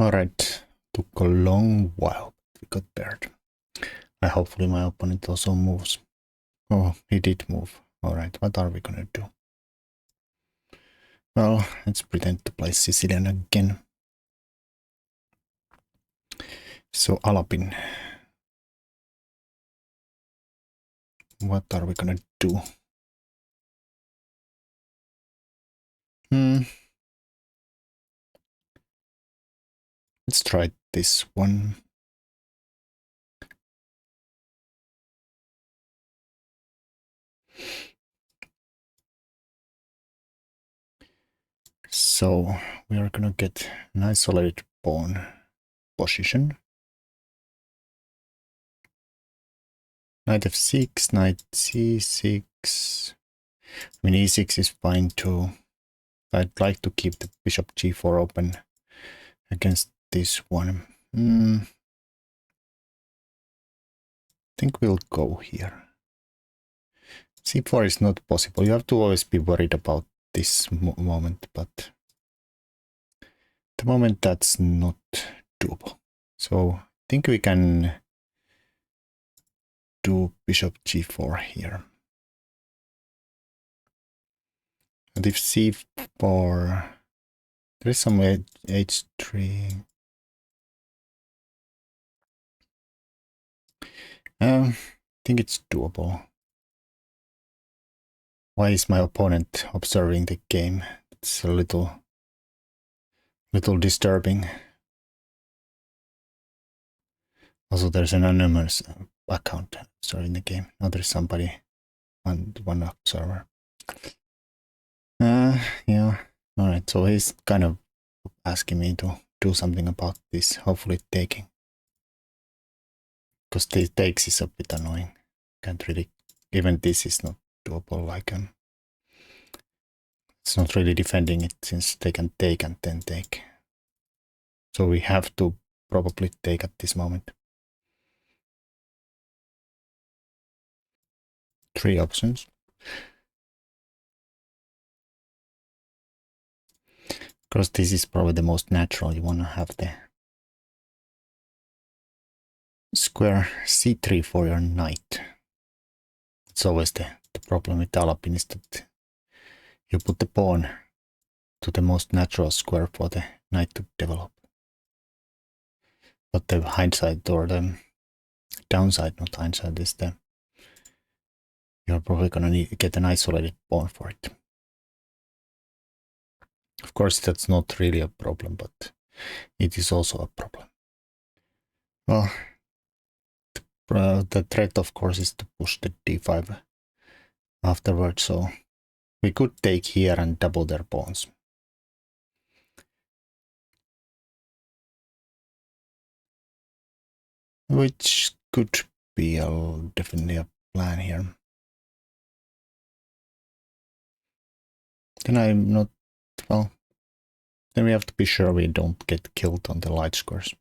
Alright, took a long while, but we got paired. Hopefully my opponent also moves. Oh, he did move. Alright, what are we gonna do? Well, let's pretend to play Sicilian again. So Alapin. What are we gonna do? Let's try this one. So we are gonna get an isolated pawn position. Knight f6, knight c6. I mean, e6 is fine too. I'd like to keep the bishop g4 open against this one. I think we'll go here. c4 is not possible. You have to always be worried about this moment, but at the moment that's not doable. So I think we can do bishop g4 here. And if c4, there is some h3. I think it's doable. Why is my opponent observing the game? It's a little disturbing. Also, there's an anonymous account in the game. Now there's somebody on one observer. Yeah. Alright, so he's kind of asking me to do something about this, hopefully taking. Because the takes is a bit annoying. Can't really, even this is not doable, like it's not really defending it since they can take and then take. So we have to probably take at this moment. 3 options. Because this is probably the most natural. You want to have the square c3 for your knight. It's always the problem with Alapin is that you put the pawn to the most natural square for the knight to develop. But the hindsight, or the downside, not hindsight, is that you're probably gonna need to get an isolated pawn for it. Of course, that's not really a problem, but it is also a problem. Well, the threat, of course, is to push the d5 afterwards, so we could take here and double their pawns. Which could be definitely a plan here. Then I'm not, well, then we have to be sure we don't get killed on the light squares.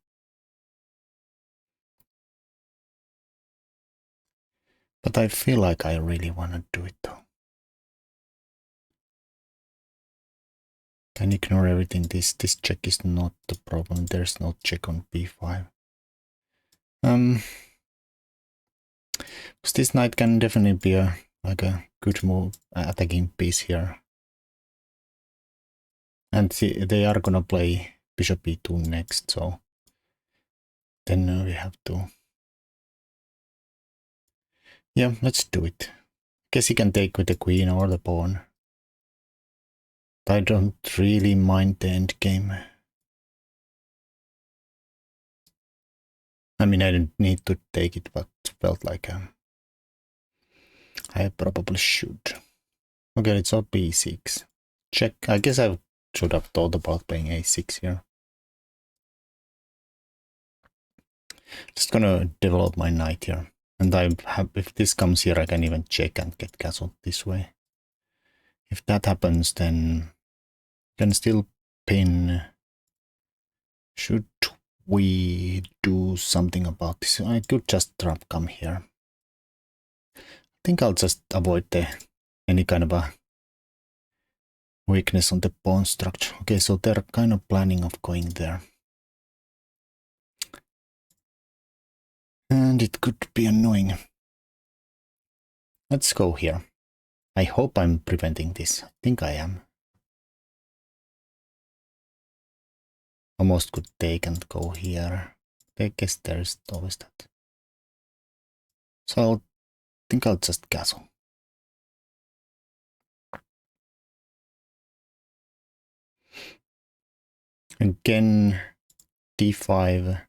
But I feel like I really want to do it though. Can ignore everything. This check is not the problem. There's no check on b5. Because this knight can definitely be a good move, attacking piece here. And they are gonna play bishop e2 next, so then we have to. Yeah, let's do it. Guess he can take with the queen or the pawn. I don't really mind the endgame. I mean, I didn't need to take it, but felt like I probably should. Okay, it's all b6. Check. I guess I should have thought about playing a6 here. Just gonna develop my knight here. And if this comes here, I can even check and get castled this way. If that happens, then I can still pin. Should we do something about this? I could just come here. I think I'll just avoid any kind of a weakness on the pawn structure. Okay, so they're kind of planning of going there. And it could be annoying. Let's go here. I hope I'm preventing this. I think I am. Almost could take and go here. I guess there's always that. So I think I'll just castle. Again, d5.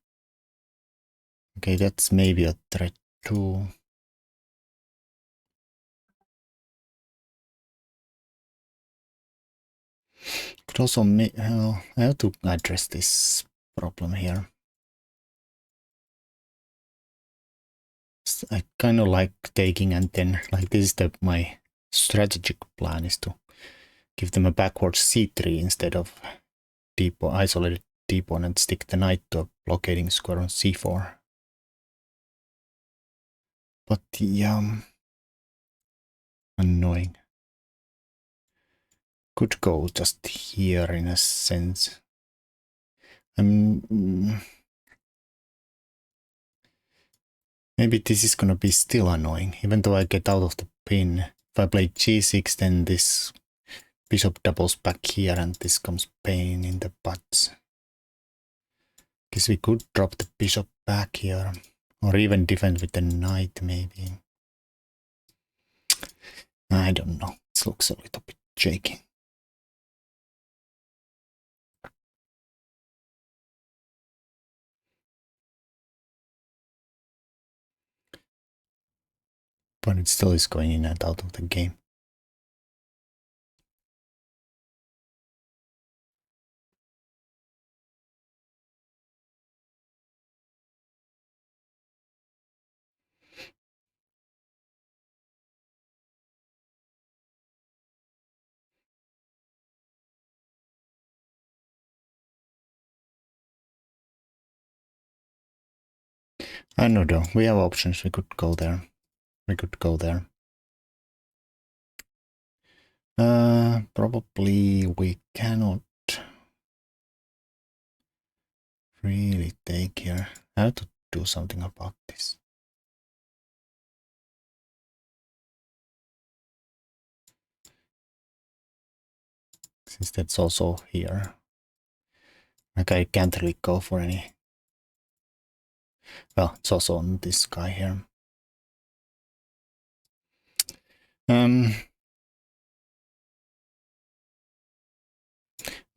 Okay, that's maybe a threat too. Could also make. I have to address this problem here. I kind of like taking and then, like, this is my strategic plan is to give them a backwards c3 instead of isolated d-pawn and stick the knight to a blockading square on c4. But yeah, annoying. Could go just here in a sense. Maybe this is gonna be still annoying, even though I get out of the pin. If I play g6, then this bishop doubles back here and this comes pain in the butts. Guess we could drop the bishop back here, or even defend with the knight maybe. I don't know, this looks a little bit shaky. But it still is going in and out of the game. I know though, we have options, we could go there. We could go there. Probably we cannot really take here. I have to do something about this. Since that's also here. Like I can't really go for any. Well, it's also on this guy here.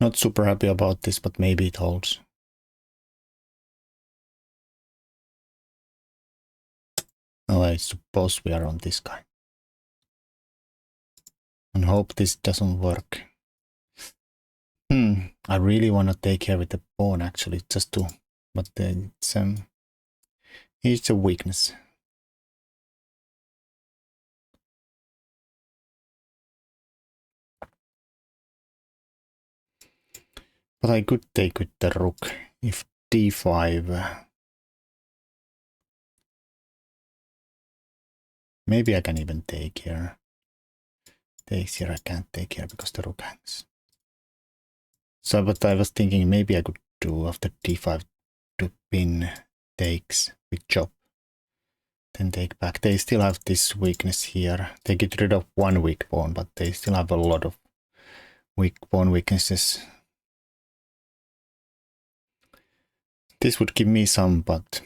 Not super happy about this, but maybe it holds. Oh, I suppose we are on this guy. And hope this doesn't work. I really want to take care with the pawn actually, just to, but it's a weakness. But I could take with the rook if d5. Maybe I can even take here. Takes here, I can't take here because the rook hangs. So, but I was thinking maybe I could do after d5 to pin takes with chop. Then take back. They still have this weakness here. They get rid of one weak pawn, but they still have a lot of weak pawn weaknesses. This would give me some, but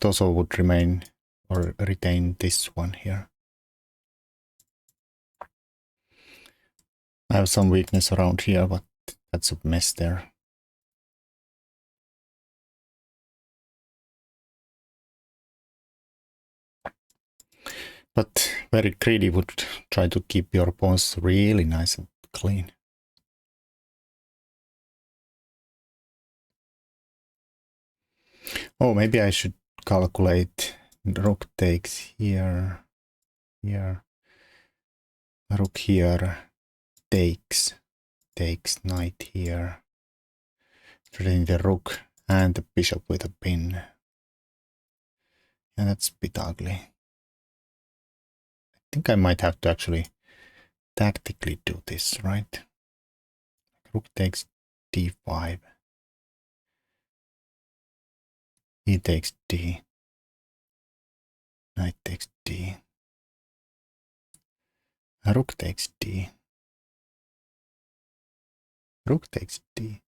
it also would remain or retain this one here. I have some weakness around here, but that's a mess there. But very greedy would try to keep your pawns really nice and clean. Oh, maybe I should calculate. Rook takes here, here. Rook here, takes knight here. Threatening the rook and the bishop with a pin. And that's a bit ugly. I think I might have to actually tactically do this, right? Rook takes d5. He takes d. Knight takes d. Rook takes d. Rook takes d.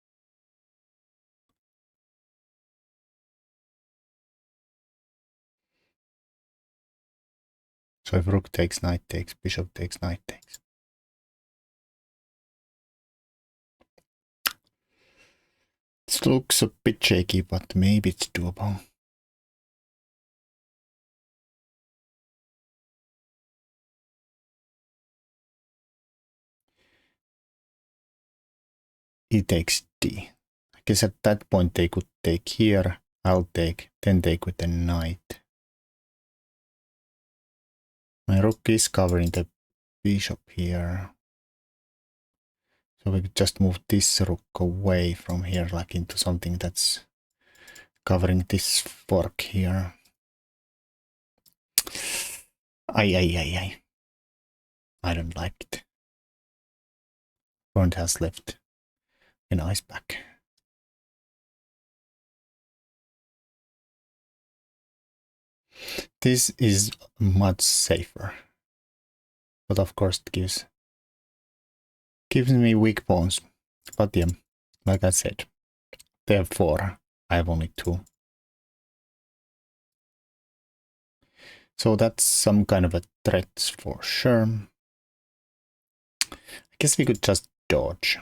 So if rook takes, knight takes, bishop takes, knight takes. This looks a bit shaky, but maybe it's doable. He takes d. I guess at that point they could take here, I'll take, then take with the knight. My rook is covering the bishop here. So we could just move this rook away from here, like into something that's covering this fork here. Ay. I don't like it. Front has left a nice back. This is much safer. But of course it gives me weak pawns. But yeah, like I said, they have 4. I have only 2. So that's some kind of a threat for sure. I guess we could just dodge.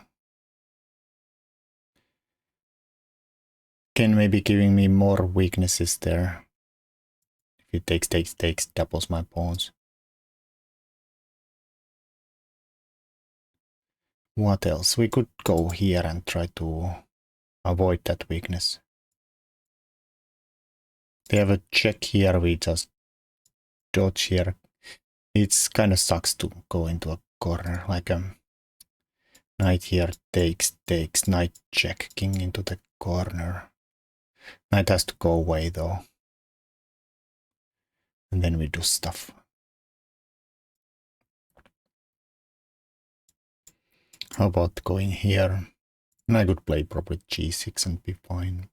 Ken may be giving me more weaknesses there. If it takes, doubles my pawns. What else? We could go here and try to avoid that weakness. They have a check here, we just dodge here. It's kind of sucks to go into a corner, like knight here takes, knight check, king into the corner. Knight has to go away though. And then we do stuff. How about going here? And I could play probably g6 and be fine.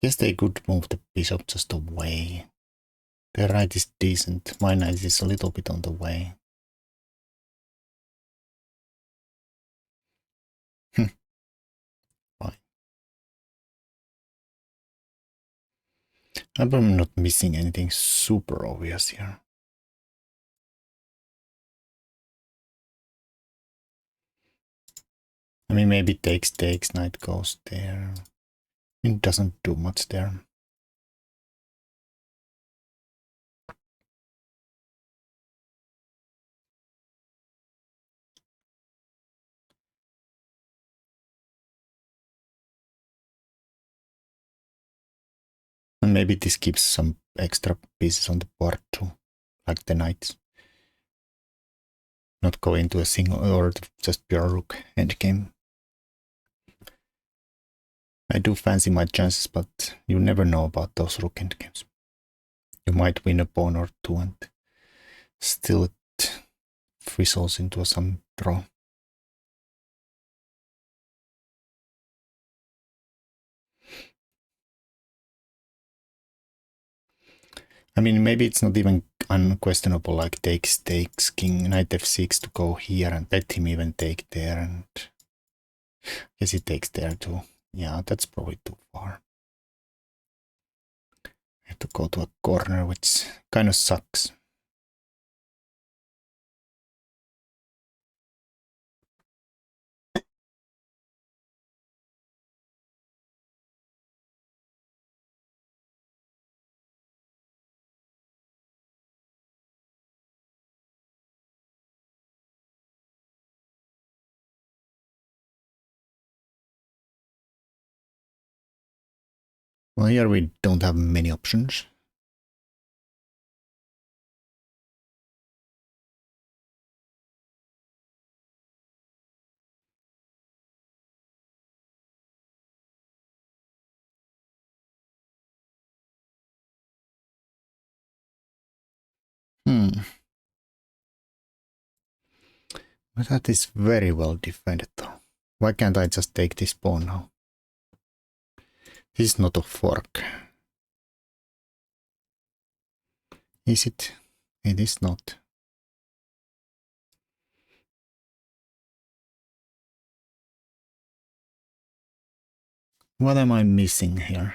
Guess they could move the bishop just away. Their right is decent. My knight is a little bit on the way. Fine. I'm not missing anything super obvious here. I mean, maybe takes, knight goes there. It doesn't do much there. And maybe this gives some extra pieces on the board too, like the knights. Not go into a single or just pure rook endgame. I do fancy my chances, but you never know about those rook endgames. You might win a pawn or 2 and still it fizzles into some draw. I mean, maybe it's not even unquestionable, like takes, king, knight f6 to go here and let him even take there, and I guess he takes there too. Yeah, that's probably too far. I have to go to a corner, which kind of sucks. Well, here we don't have many options. But that is very well defended though. Why can't I just take this pawn now? This is not a fork. Is it? It is not. What am I missing here?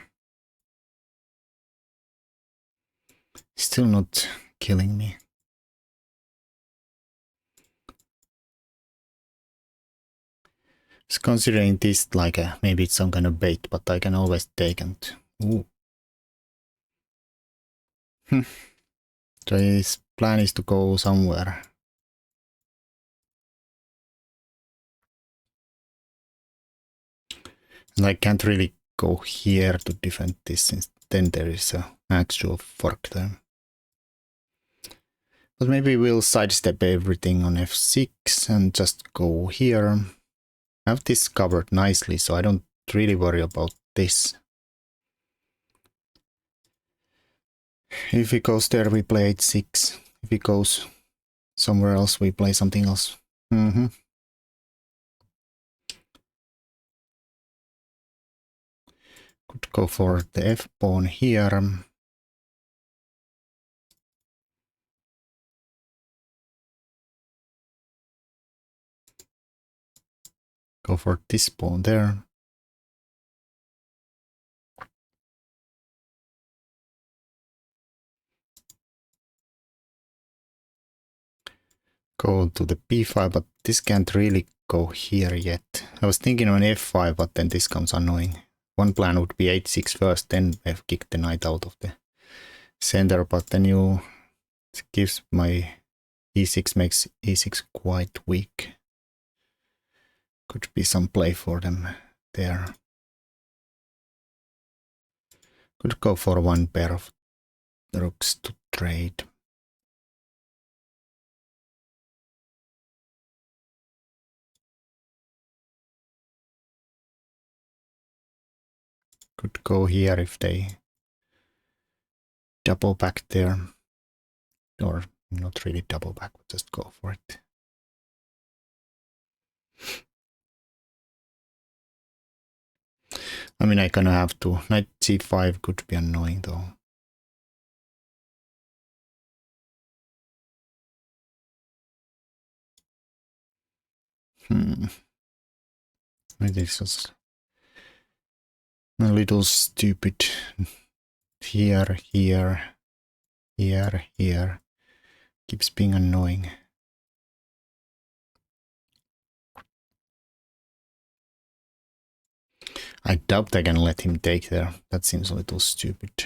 Still not killing me. Just considering this like maybe it's some kind of bait, but I can always take and... Ooh. So his plan is to go somewhere. And I can't really go here to defend this, since then there is an actual fork there. But maybe we'll sidestep everything on f6 and just go here. Have this covered nicely, so I don't really worry about this. If he goes there, we play h6. If he goes somewhere else, we play something else. Could go for the f pawn here. Go for this pawn there. Go to the b5, but this can't really go here yet. I was thinking on f5, but then this comes annoying. One plan would be h6 first, then f-kick the knight out of the center, but then it gives my e6 makes e6 quite weak. Could be some play for them there. Could go for one pair of rooks to trade. Could go here if they double back there. Or not really double back, but just go for it. I mean, I kind of have to. Knight c5 could be annoying though. It is just a little stupid. Here, here, here, here. Keeps being annoying. I doubt I can let him take there. That seems a little stupid.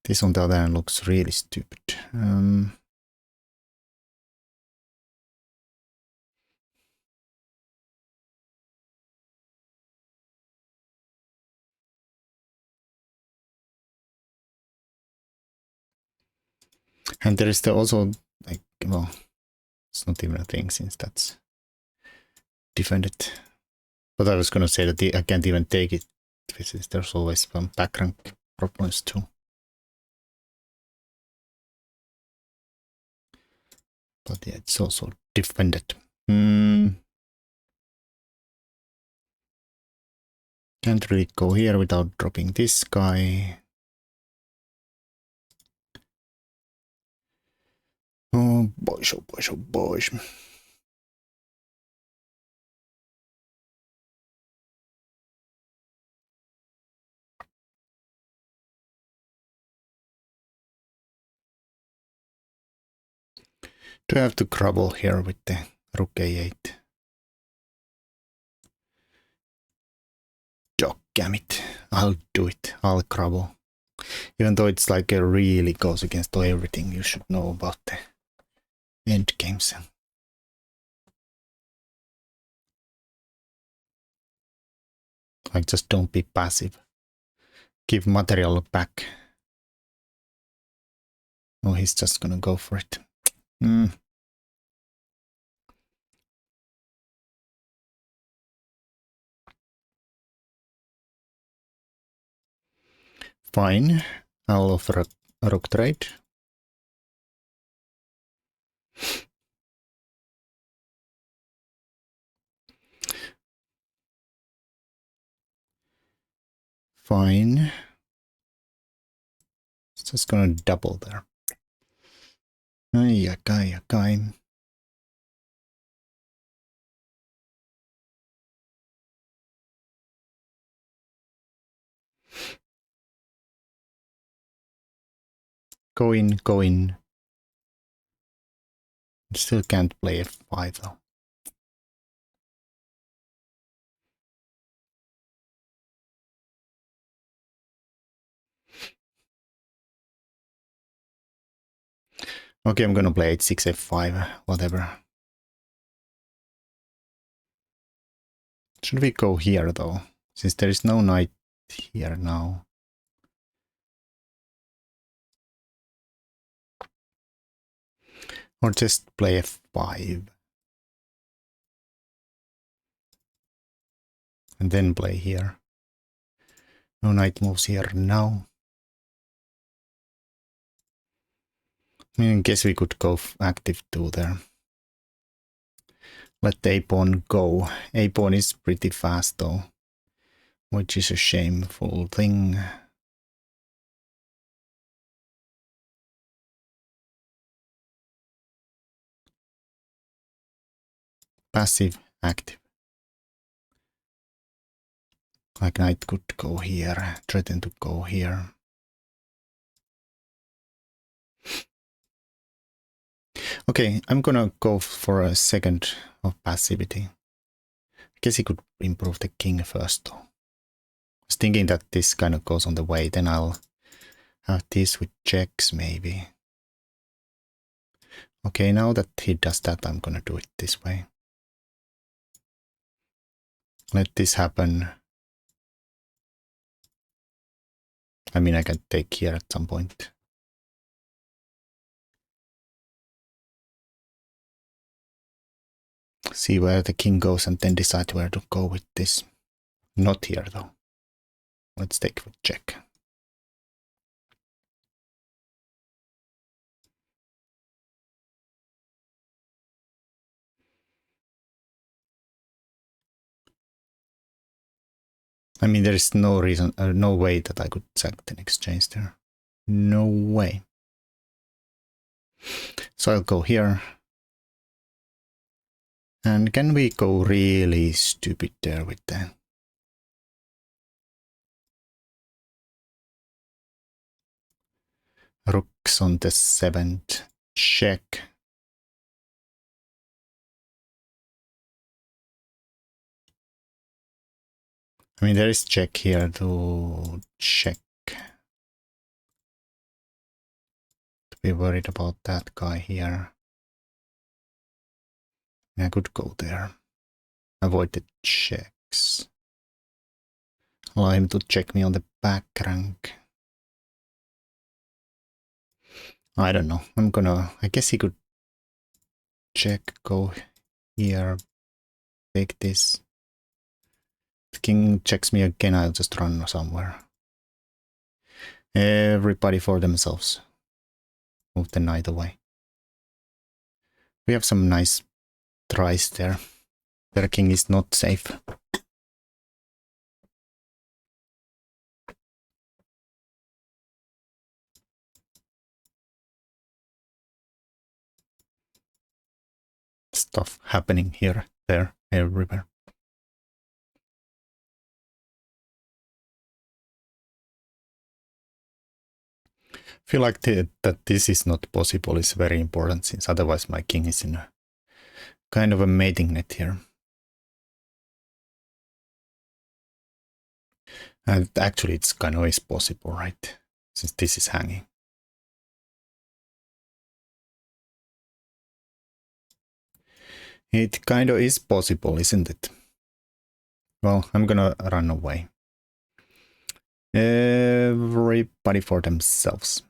This on the other hand looks really stupid. And there is also, like, well, it's not even a thing since that's defended. But I was going to say that I can't even take it. There's always some background problems too. But yeah, it's also defended. Can't really go here without dropping this guy. Oh boys, oh boys, oh boys. Do I have to crumble here with the rook a8? Damn it. I'll do it. I'll crumble. Even though it's like it really goes against everything you should know about the end games. Like, just don't be passive. Give material back. Oh, he's just gonna go for it. Fine. I'll offer a rook trade. fine. It's just gonna double there. Ay, Go in, go in. Still can't play f5 though. Okay, I'm gonna play h6, f5, whatever. Should we go here though? Since there is no knight here now. Or just play f5. And then play here. No knight moves here now. I mean, I guess we could go active 2 there. Let the a-pawn go. A-pawn is pretty fast though, which is a shameful thing. Passive, active. Like knight could go here, threaten to go here. Okay, I'm gonna go for a second of passivity. I guess he could improve the king first though. I was thinking that this kind of goes on the way, then I'll have this with checks maybe. Okay, now that he does that, I'm gonna do it this way. Let this happen. I mean, I can take here at some point. See where the king goes and then decide where to go with this. Not here though. Let's take with check. I mean, there is no reason, no way that I could sack the exchange there. No way. So I'll go here. And can we go really stupid there with the rooks on the 7th? Check. I mean, there is check here to check. To be worried about that guy here. I could go there. Avoid the checks. Allow him to check me on the back rank. I don't know. I guess he could check, go here, take this. If king checks me again, I'll just run somewhere. Everybody for themselves. Move the knight away. We have some nice tries there. Their king is not safe. Stuff happening here, there, everywhere. I feel like that this is not possible is very important, since otherwise my king is in a kind of a mating net here. And actually it's kind of is possible, right? Since this is hanging. It kind of is possible, isn't it? Well, I'm gonna run away. Everybody for themselves.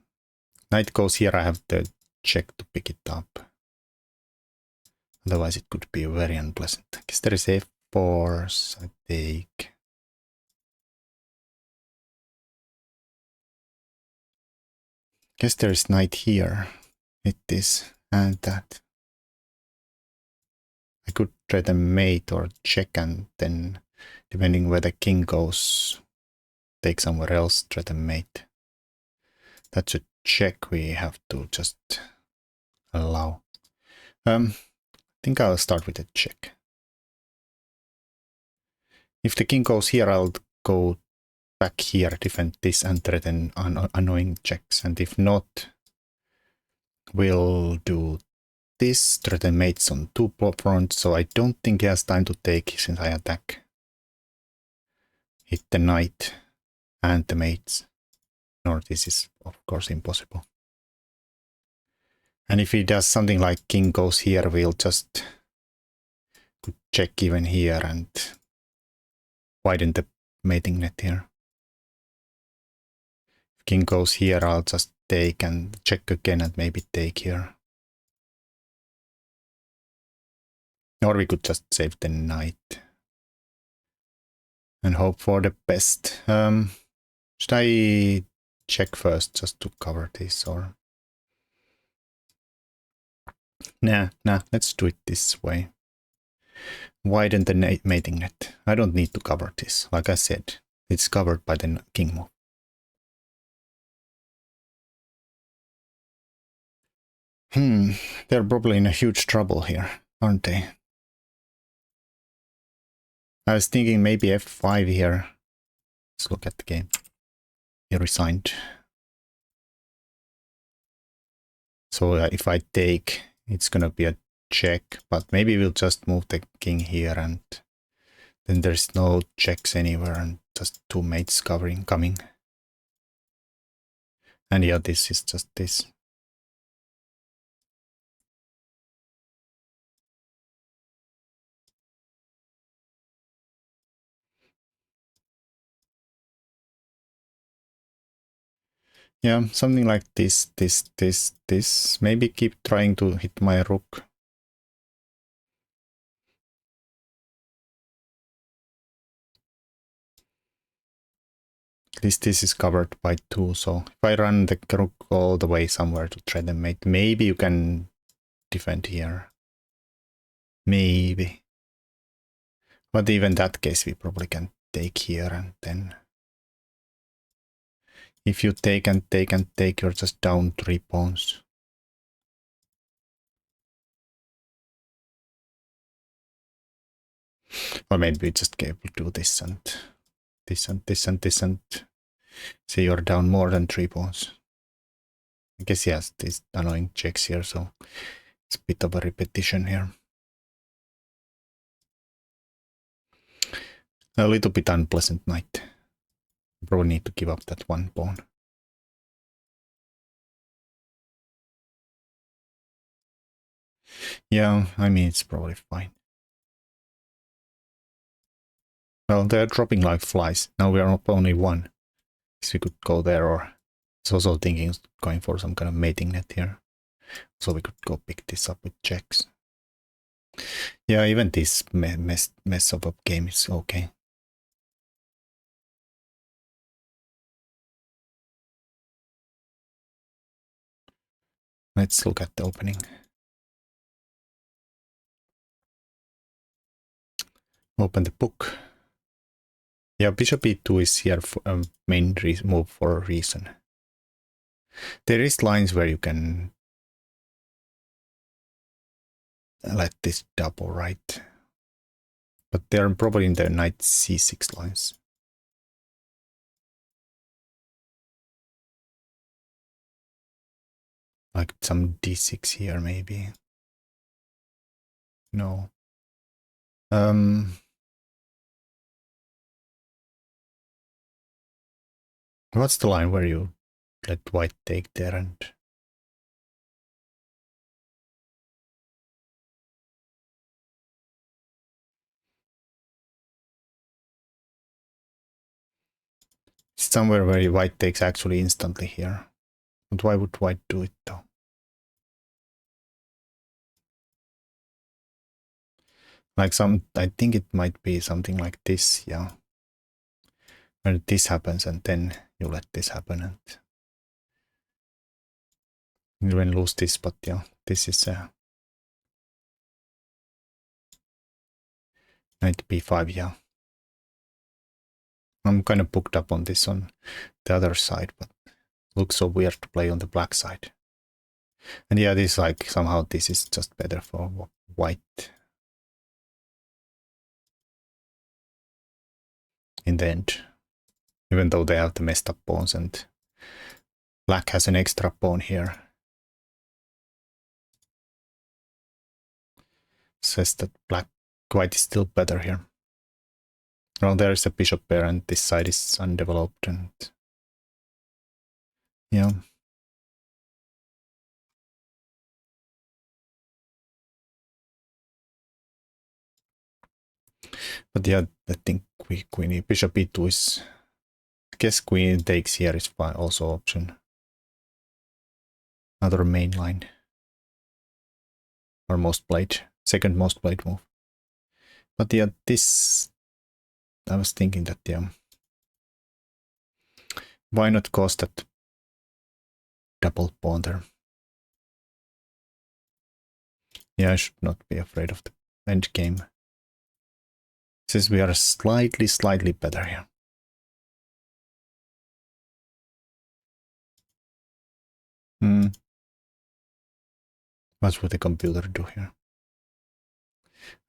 Knight goes here, I have to check to pick it up. Otherwise it could be very unpleasant. I guess there is f4, so I take. Guess there is knight here. With this and that. I could try to mate or check, and then depending where the king goes, take somewhere else, threaten mate. That's a check we have to just allow. I think I'll start with a check. If the king goes here, I'll go back here, defend this, and threaten annoying checks. And if not, we'll do this, threaten mates on 2 fronts, so I don't think he has time to take since I attack. Hit the knight and the mates. Or this is of course impossible. And if he does something like king goes here, we'll just check even here and widen the mating net here. If king goes here, I'll just take and check again and maybe take here. Or we could just save the knight and hope for the best. Should I check first just to cover this, or? Nah, let's do it this way. Widen the mating net. I don't need to cover this. Like I said, it's covered by the king move. They're probably in a huge trouble here, aren't they? I was thinking maybe f5 here. Let's look at the game. He resigned. So if I take, it's gonna be a check, but maybe we'll just move the king here and then there's no checks anywhere and just 2 mates coming. And yeah, this is just this. Yeah, something like this. Maybe keep trying to hit my rook. At least this is covered by 2, so if I run the rook all the way somewhere to try to mate, maybe you can defend here. Maybe. But even that case, we probably can take here and then... If you take and take and take, you're just down 3 pawns. Or maybe we just can do this and this and this and this and say you're down more than 3 pawns. I guess he has these annoying checks here, so it's a bit of a repetition here. A little bit unpleasant night. Probably need to give up that 1 pawn. Yeah, I mean, it's probably fine. Well, they're dropping like flies. Now we are up only 1. So we could go there, or it's also thinking going for some kind of mating net here. So we could go pick this up with checks. Yeah, even this mess of a game is okay. Let's look at the opening. Open the book. Yeah, bishop e2 is here for a main move for a reason. There is lines where you can let this double, right? But they're probably in the knight c6 lines. Like some d6 here, maybe. No. What's the line where you let white take there and... Somewhere where white takes actually instantly here. But why would white do it though? Like I think it might be something like this, yeah. Where this happens and then you let this happen and you will lose this, but yeah, this is knight b5, yeah. I'm kind of booked up on this on the other side, but it looks so weird to play on the black side. And yeah, this like somehow this is just better for white in the end, even though they have the messed up pawns and black has an extra pawn here. Says that white is still better here. Well, there is a bishop pair and this side is undeveloped and yeah. But yeah, I think queen bishop e2 is, I guess queen takes here is fine, also option. Another main line. Or most played, second most played move. But yeah, this, I was thinking that, yeah, why not cause that double pawn there? Yeah, I should not be afraid of the end game. Since we are slightly better here. What would the computer do here?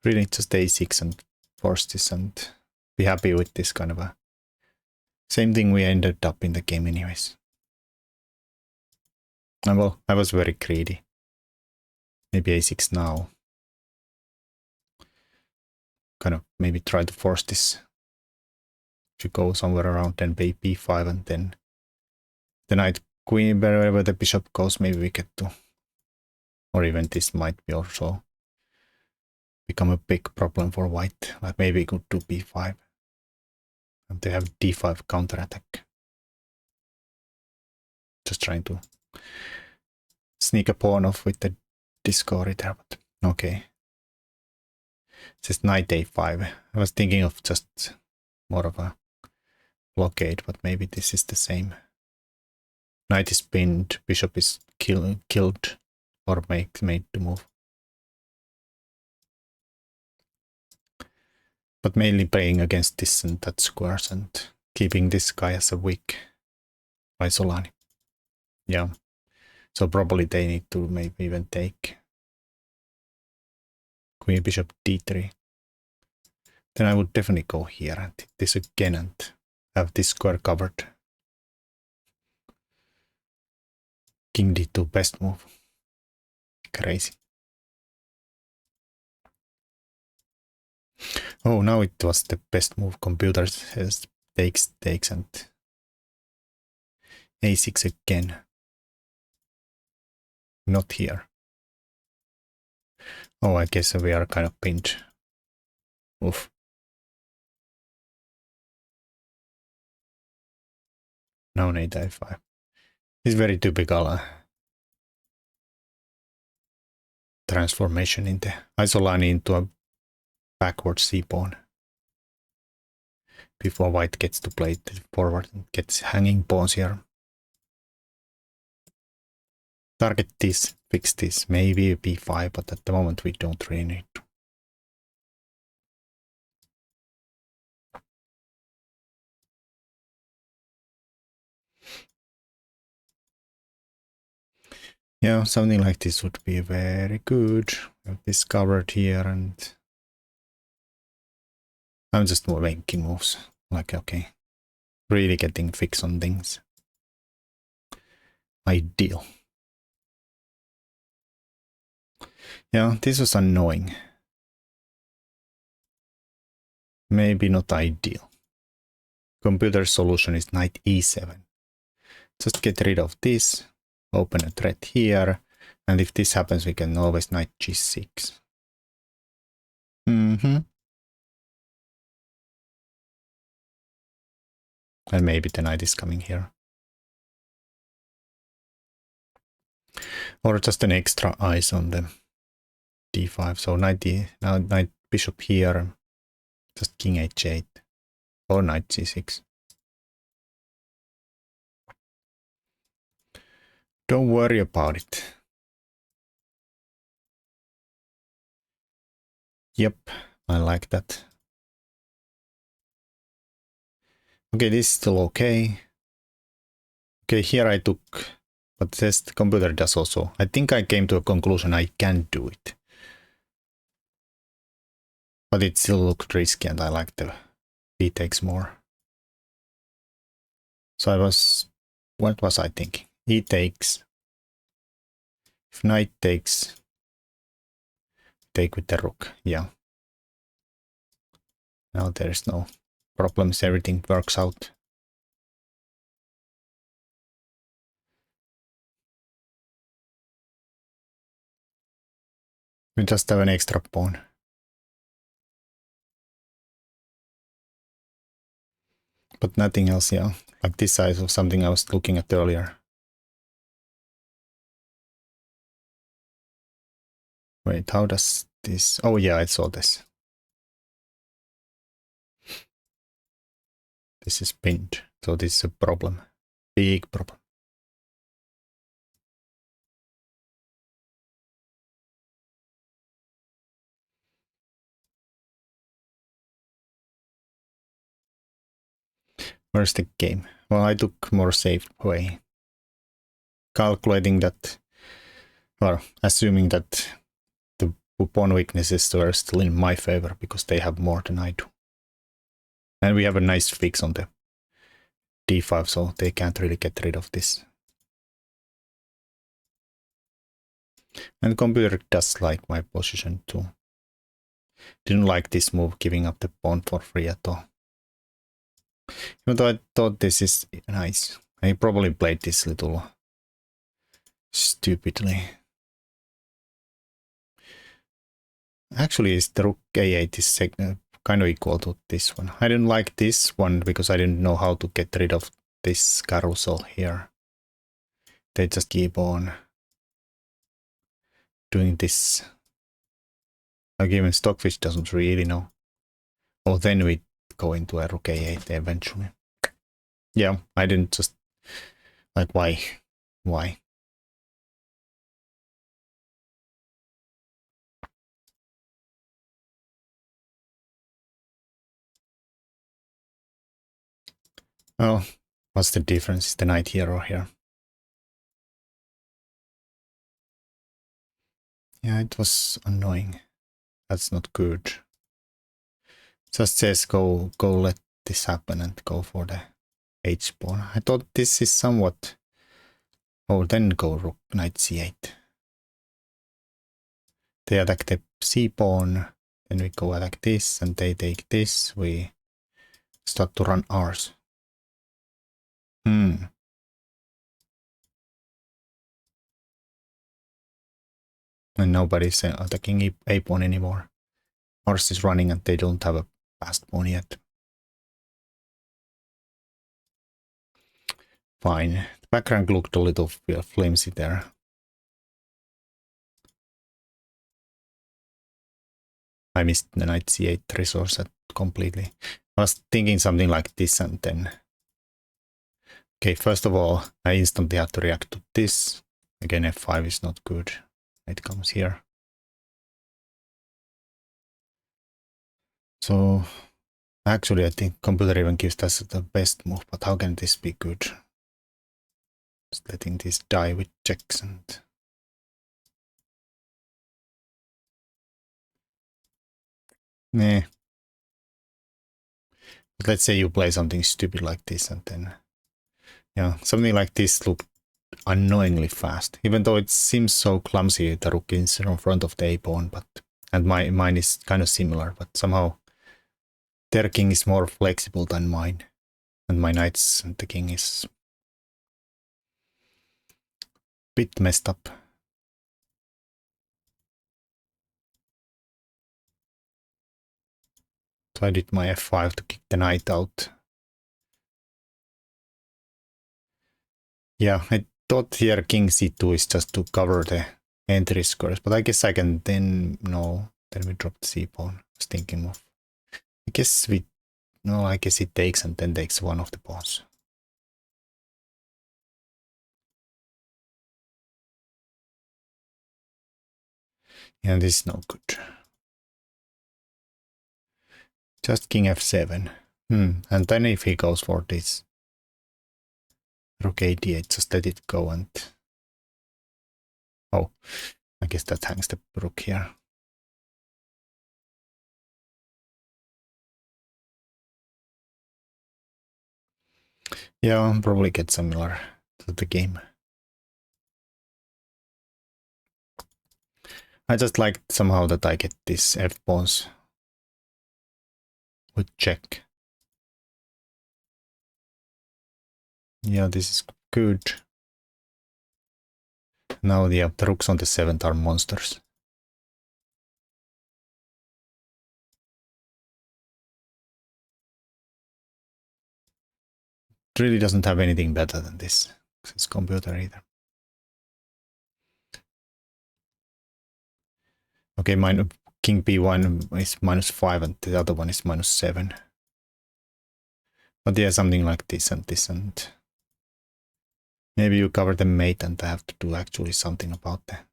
Really just a6 and force this and be happy with this kind of a... Same thing we ended up in the game anyways. And well, I was very greedy. Maybe a6 now. Kind of maybe try to force this to go somewhere around then b5 and then the knight queen wherever the bishop goes, maybe we get to, or even this might be also become a big problem for white. Like maybe we could do b5 and they have d5 counterattack. Just trying to sneak a pawn off with the discovery there, but okay. It says knight a5. I was thinking of just more of a blockade, but maybe this is the same. Knight is pinned, bishop is killed or made to move. But mainly playing against this and that squares and keeping this guy as a weak Isolani. Yeah. So probably they need to maybe even take queen bishop d3. Then I would definitely go here and hit this again and have this square covered. King d2 best move. Crazy. Oh, now it was the best move. Computer says takes and a6 again. Not here. Oh, I guess we are kind of pinned. Oof. Now knight a5. It's very typical transformation in the Isolani into a backward c-pawn. Before white gets to play it forward and gets hanging pawns here. Target this, fix this, maybe a b5, but at the moment we don't really need to. Yeah, something like this would be very good. I've discovered here and I'm just making moves. Like, okay, really getting fix on things. Ideal. Yeah, this was annoying. Maybe not ideal. Computer solution is knight e7. Just get rid of this, open a thread here, and if this happens, we can always knight g6. And maybe the knight is coming here. Or just an extra eyes on the d5. So now knight bishop here, just king h8 or knight c6. Don't worry about it. Yep, I like that. Okay, this is still okay. Okay, here I took, but this computer does also. I think I came to a conclusion I can do it. But it still looked risky and I like the b takes more. So I was, what was I thinking? E takes. If knight takes, take with the rook, yeah. Now there's no problems, everything works out. We just have an extra pawn. But nothing else, yeah. Like this size of something I was looking at earlier. Wait, how does this... Oh yeah, I saw this. This is pinned, so this is a problem. Big problem. Where's the game? Well, I took more safe way. Calculating that... Well, assuming that the pawn weaknesses are still in my favor because they have more than I do. And we have a nice fix on the d5, so they can't really get rid of this. And the computer does like my position too. Didn't like this move, giving up the pawn for free at all. Even though I thought this is nice. I probably played this little stupidly. Actually, the rook a8 is kind of equal to this one. I didn't like this one because I didn't know how to get rid of this carousel here. They just keep on doing this. Like even Stockfish doesn't really know. Oh, then we go into a rook a8 eventually. Yeah, I didn't just... Like, why? Why? Oh, what's the difference? Is the knight here or here? Yeah, it was annoying. That's not good. Just says go let this happen and go for the h pawn. I thought this is somewhat... Oh, then go rook knight c8. They attack the c pawn, then we go attack this, and they take this. We start to run ours. And nobody's attacking a pawn anymore. Ours is running and they don't have a fast pawn yet. Fine. The background looked a little flimsy there. I missed the knight c8 resource completely. I was thinking something like this and then... Okay, first of all, I instantly have to react to this. Again, f5 is not good. It comes here. So, actually, I think computer even gives us the best move, but how can this be good? Just letting this die with checks and... Nah. But let's say you play something stupid like this and then... Yeah, something like this looked annoyingly fast. Even though it seems so clumsy, the rook is in front of the a-pawn, but... And mine is kind of similar, but somehow their king is more flexible than mine. And my knights and the king is... bit messed up. So I did my f5 to kick the knight out. Yeah, I thought here king c2 is just to cover the entry squares, but I guess I can then... No, then we drop the c-pawn. I was thinking of... I guess we... No, I guess it takes and then takes one of the pawns. Yeah, this is no good. Just king f7. And then if he goes for this rook a8, just let it go and... Oh, I guess that hangs the rook here. Yeah, I'll probably get similar to the game. I just like somehow that I get this f-pawns with check. Yeah, this is good. Now the rooks on the 7th are monsters. It really doesn't have anything better than this. It's computer either. Okay, king b1 is -5 and the other one is -7. But yeah, something like this and this, and maybe you cover the mate and I have to do actually something about that.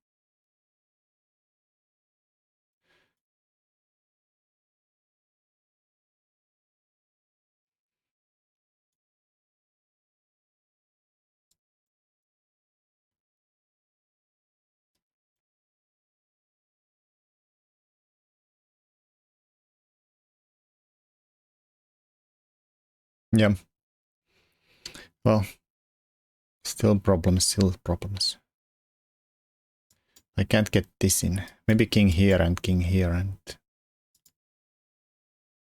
Yeah. Well, still problems. I can't get this in. Maybe king here and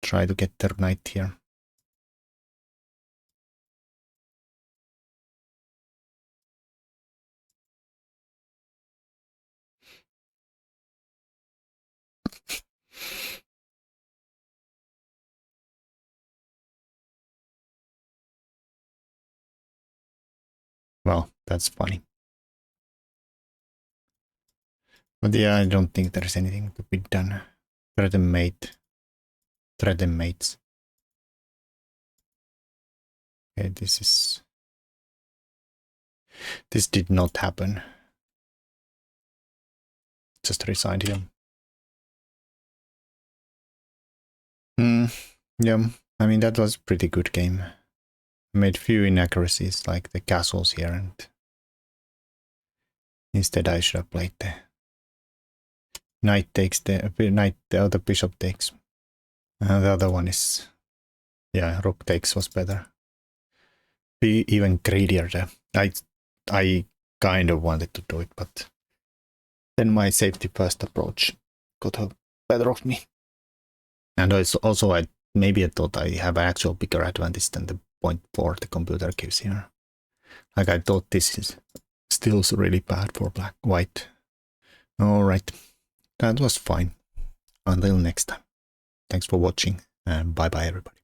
try to get their knight here. Well, that's funny. But yeah, I don't think there's anything to be done. Threaten mate. Threaten mates. Okay, this did not happen. Just resigned him. Yeah, I mean, that was a pretty good game. I made few inaccuracies like the castles here, and instead I should have played the knight takes the other bishop takes. The other one is, yeah, rook takes was better. Be even greedier there. I kind of wanted to do it, but then my safety first approach got better of me. And also maybe I thought I have an actual bigger advantage than the 0.4 the computer gives here. Like I thought this is still really bad for white. Alright, that was fine. Until next time. Thanks for watching and bye bye everybody.